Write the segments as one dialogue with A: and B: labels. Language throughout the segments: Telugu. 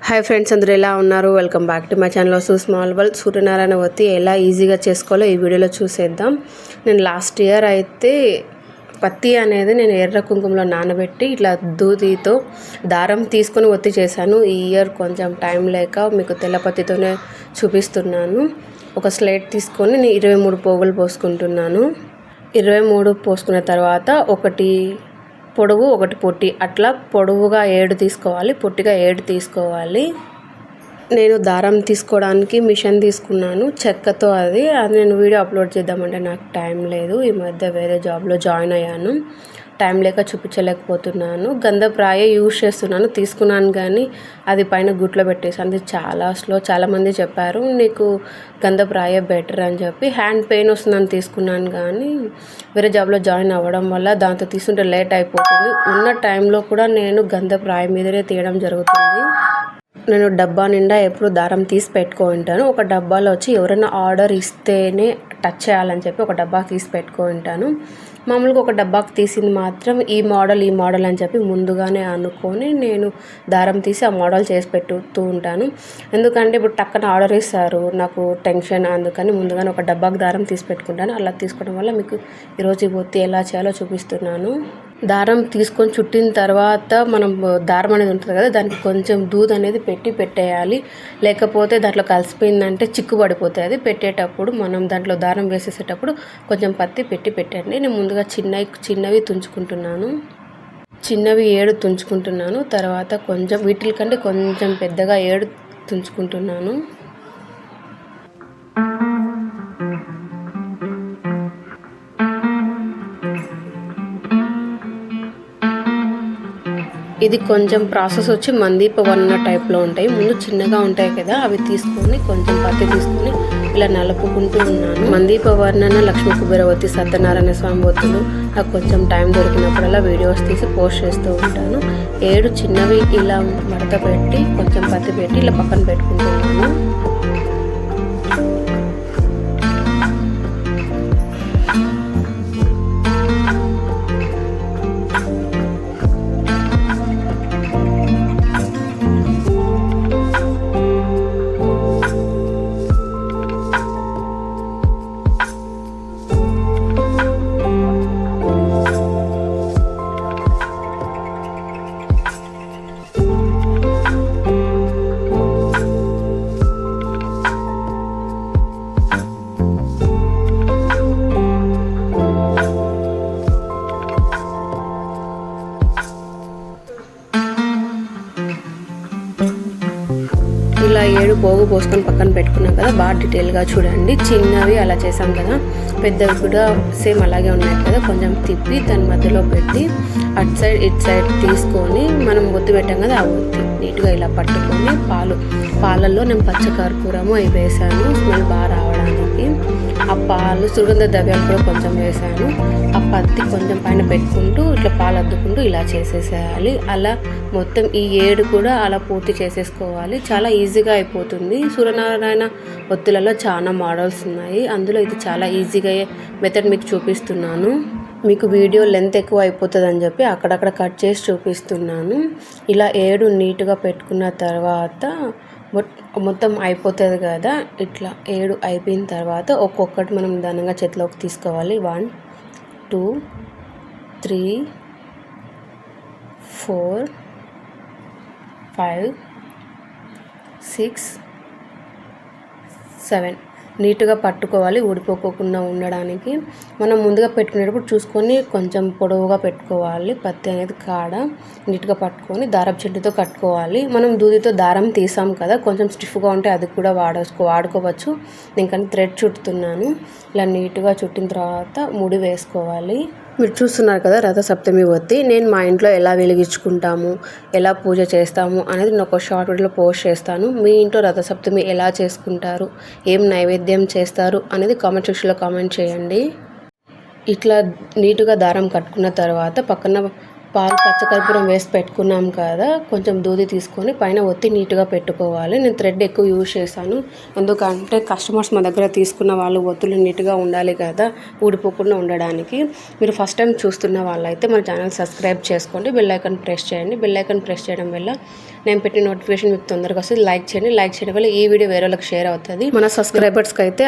A: హాయ్ ఫ్రెండ్స్, అందరూ ఎలా ఉన్నారు? Welcome back to my channel also small world. Suryanarayana వత్తి ఎలా ఈజీగా చేసుకోవాలో ఈ వీడియోలో చూసేద్దాం. నేను లాస్ట్ ఇయర్ అయితే పత్తి అనేది నేను ఎర్ర కుంకుమలో నానబెట్టి ఇట్లా దూదితో దారం తీసుకొని ఒత్తి చేశాను. ఈ ఇయర్ కొంచెం టైం లేక మీకు తెల్ల పత్తితోనే చూపిస్తున్నాను. ఒక స్లేట్ తీసుకొని నేను 23 పోగులు పోసుకుంటున్నాను. 23 పోసుకున్న తర్వాత ఒకటి పొడవు ఒకటి పొట్టి, అట్లా పొడవుగా 7 తీసుకోవాలి, పొట్టిగా 7 తీసుకోవాలి. నేను దారం తీసుకోవడానికి మిషన్ తీసుకున్నాను, చెక్కతో. అది నేను వీడియో అప్లోడ్ చేద్దామంటే నాకు టైం లేదు. ఈ మధ్య వేరే జాబ్లో జాయిన్ అయ్యాను, టైం లేక చూపించలేకపోతున్నాను. గంధప్రాయ యూజ్ చేస్తున్నాను, తీసుకున్నాను కానీ అది పైన గుట్లో పెట్టేసాను. అది చాలా స్లో. చాలామంది చెప్పారు నీకు గంధప్రాయ బెటర్ అని చెప్పి. హ్యాండ్ పెయిన్ వస్తుందని తీసుకున్నాను కానీ వేరే జాబ్లో జాయిన్ అవ్వడం వల్ల దాంతో తీసుకుంటే లేట్ అయిపోతుంది. ఉన్న టైంలో కూడా నేను గంధప్రాయ మీదనే తీయడం జరుగుతుంది. నేను డబ్బా నిండా ఎప్పుడు దారం తీసి పెట్టుకుంటాను. ఒక డబ్బాలో వచ్చి ఎవరైనా ఆర్డర్ ఇస్తేనే టచ్ చేయాలని చెప్పి ఒక డబ్బా తీసి పెట్టుకుంటాను. మామూలుగా ఒక డబ్బాకి తీసింది మాత్రం ఈ మోడల్ అని చెప్పి ముందుగానే అనుకొని నేను దారం తీసి ఆ మోడల్ చేసి పెట్టుతూ ఉంటాను. ఎందుకంటే ఇప్పుడు టక్కన ఆర్డర్ ఇస్తారు, నాకు టెన్షన్. అందుకని ముందుగానే ఒక డబ్బాకి దారం తీసి పెట్టుకుంటాను. అలా తీసుకోవడం వల్ల మీకు ఈరోజు ఈ ఒత్తి ఎలా చేయాలో చూపిస్తున్నాను. దారం తీసుకొని చుట్టిన తర్వాత మనం దారం అనేది ఉంటుంది కదా, దానికి కొంచెం దూది అనేది పెట్టేయాలి. లేకపోతే దాంట్లో కలిసిపోయిందంటే చిక్కు పడిపోతుంది. అది పెట్టేటప్పుడు మనం దాంట్లో దారం వేసేసేటప్పుడు కొంచెం పత్తి పెట్టండి. నేను ముందుగా చిన్నవి తుంచుకుంటున్నాను. చిన్నవి 7 తుంచుకుంటున్నాను. తర్వాత కొంచెం వీటికంటే కొంచెం పెద్దగా 7 తుంచుకుంటున్నాను. ఇది కొంచెం ప్రాసెస్ వచ్చి మందీప వర్ణ టైప్లో ఉంటాయి. ముందు చిన్నగా ఉంటాయి కదా, అవి తీసుకొని కొంచెం పత్తి తీసుకొని ఇలా నలుపుకుంటూ ఉన్నాను. మందీప వర్ణన, లక్ష్మీ కుబేరవతి, సత్యనారాయణ స్వామి ఒత్తులు నాకు కొంచెం టైం దొరికినప్పుడల్లా వీడియోస్ తీసి పోస్ట్ చేస్తూ ఉంటాను. 7 చిన్నవి ఇలా మడత పెట్టి కొంచెం పత్తి పెట్టి ఇలా పక్కన పెట్టుకుంటున్నాను. ఇలా 7 పోగు పోసుకొని పక్కన పెట్టుకున్నాం కదా, బాగా డీటెయిల్గా చూడండి. చిన్నవి అలా చేసాం కదా, పెద్దవి కూడా సేమ్ అలాగే ఉన్నాయి కదా. కొంచెం తిప్పి దాని మధ్యలో పెట్టి అటు సైడ్ ఇటు సైడ్ తీసుకొని మనం ఒత్తి పెట్టాం కదా, ఆ ఒత్తి నీట్గా ఇలా పట్టుకొని పాలల్లో నేను పచ్చకర్పూరము అవి వేసాను, స్మెల్ బాగా రావడానికి. ఆ పాలు సుగంధ ద్రవ్యాలు కూడా కొంచెం వేసాను. ఆ పత్తి కొంచెం పైన పెట్టుకుంటూ ఇట్లా పాలు అద్దుకుంటూ ఇలా చేసేసేయాలి. అలా మొత్తం ఈ 7 కూడా అలా పూర్తి చేసేసుకోవాలి. చాలా ఈజీగా అయిపోతుంది. సూర్యనారాయణ ఒత్తులలో చాలా మోడల్స్ ఉన్నాయి, అందులో ఇది చాలా ఈజీగా మెథడ్ మీకు చూపిస్తున్నాను. మీకు వీడియో లెంత్ ఎక్కువ అయిపోతుంది అని చెప్పి అక్కడక్కడ కట్ చేసి చూపిస్తున్నాను. ఇలా 7 నీట్గా పెట్టుకున్న తర్వాత మొత్తం అయిపోతుంది కదా. ఇట్లా 7 అయిపోయిన తర్వాత ఒక్కొక్కటి మనం నిదానంగా చేతిలోకి తీసుకోవాలి. 1 2 3 4 5 6 7 నీట్గా పట్టుకోవాలి, ఊడిపోకుండా ఉండడానికి. మనం ముందుగా పెట్టుకునేటప్పుడు చూసుకొని కొంచెం పొడవుగా పెట్టుకోవాలి. పత్తి అనేది కాడ నీట్గా పట్టుకొని దారపు చెట్టుతో కట్టుకోవాలి. మనం దూదితో దారం తీసాం కదా, కొంచెం స్టిఫ్గా ఉంటే అది కూడా వాడుకోవచ్చు. నేను కానీ థ్రెడ్ చుట్టుతున్నాను. ఇలా నీట్గా చుట్టిన తర్వాత ముడి వేసుకోవాలి. మీరు చూస్తున్నారు కదా రథసప్తమి ఒత్తి. నేను మా ఇంట్లో ఎలా వెలిగించుకుంటాము, ఎలా పూజ చేస్తాము అనేది నేను ఒక షార్ట్ వీడియోలో పోస్ట్ చేస్తాను. మీ ఇంట్లో రథసప్తమి ఎలా చేసుకుంటారు, ఏం నైవేద్యం చేస్తారు అనేది కామెంట్ సెక్షన్లో కామెంట్ చేయండి. ఇట్లా నీట్గా దారం కట్టుకున్న తర్వాత పక్కన పాలు పచ్చకర్పూరం వేసి పెట్టుకున్నాం కదా, కొంచెం దూది తీసుకొని పైన ఒత్తి నీట్గా పెట్టుకోవాలి. నేను థ్రెడ్ ఎక్కువ యూజ్ చేశాను, ఎందుకంటే కస్టమర్స్ మా దగ్గర తీసుకున్న వాళ్ళు ఒత్తులు నీట్గా ఉండాలి కదా, ఊడిపోకుండా ఉండడానికి. మీరు ఫస్ట్ టైం చూస్తున్న వాళ్ళైతే మన ఛానల్ సబ్స్క్రైబ్ చేసుకోండి, బెల్ ఐకాన్ ప్రెస్ చేయండి. బెల్ ఐకాన్ ప్రెస్ చేయడం వల్ల నేను పెట్టిన నోటిఫికేషన్ మీకు తొందరగా వస్తుంది. లైక్ చేయండి, లైక్ చేయడం వల్ల ఈ వీడియో వేరే వాళ్ళకి షేర్ అవుతుంది. మన సబ్స్క్రైబర్స్కి అయితే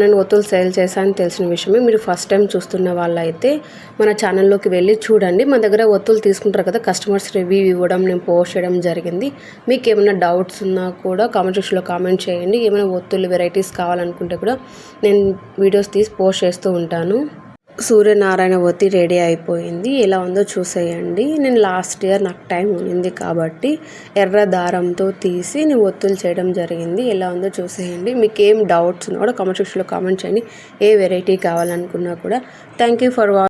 A: నేను ఒత్తులు సేల్ చేశాను తెలిసిన విషయమే. మీరు ఫస్ట్ టైం చూస్తున్న వాళ్ళైతే మన ఛానల్లోకి వెళ్ళి చూడండి. మన దగ్గర ఒత్తులు తీసుకుంటారు కదా, కస్టమర్స్ రివ్యూ ఇవ్వడం నేను పోస్ట్ చేయడం జరిగింది. మీకు ఏమైనా డౌట్స్ ఉన్నా కూడా కామెంట్ సెక్షన్లో కామెంట్ చేయండి. ఏమైనా ఒత్తులు వెరైటీస్ కావాలనుకుంటే కూడా నేను వీడియోస్ తీసి పోస్ట్ చేస్తూ ఉంటాను. సూర్యనారాయణ ఒత్తి రెడీ అయిపోయింది. ఎలా ఉందో చూసేయండి. నేను లాస్ట్ ఇయర్ నాకు టైం ఉంది కాబట్టి ఎర్ర దారంతో తీసి నేను ఒత్తులు చేయడం జరిగింది. ఎలా ఉందో చూసేయండి. మీకు ఏం డౌట్స్ ఉన్నా కూడా కామెంట్ సెక్షన్లో కామెంట్ చేయండి. ఏ వెరైటీ కావాలనుకున్నా కూడా. Thank you for watching.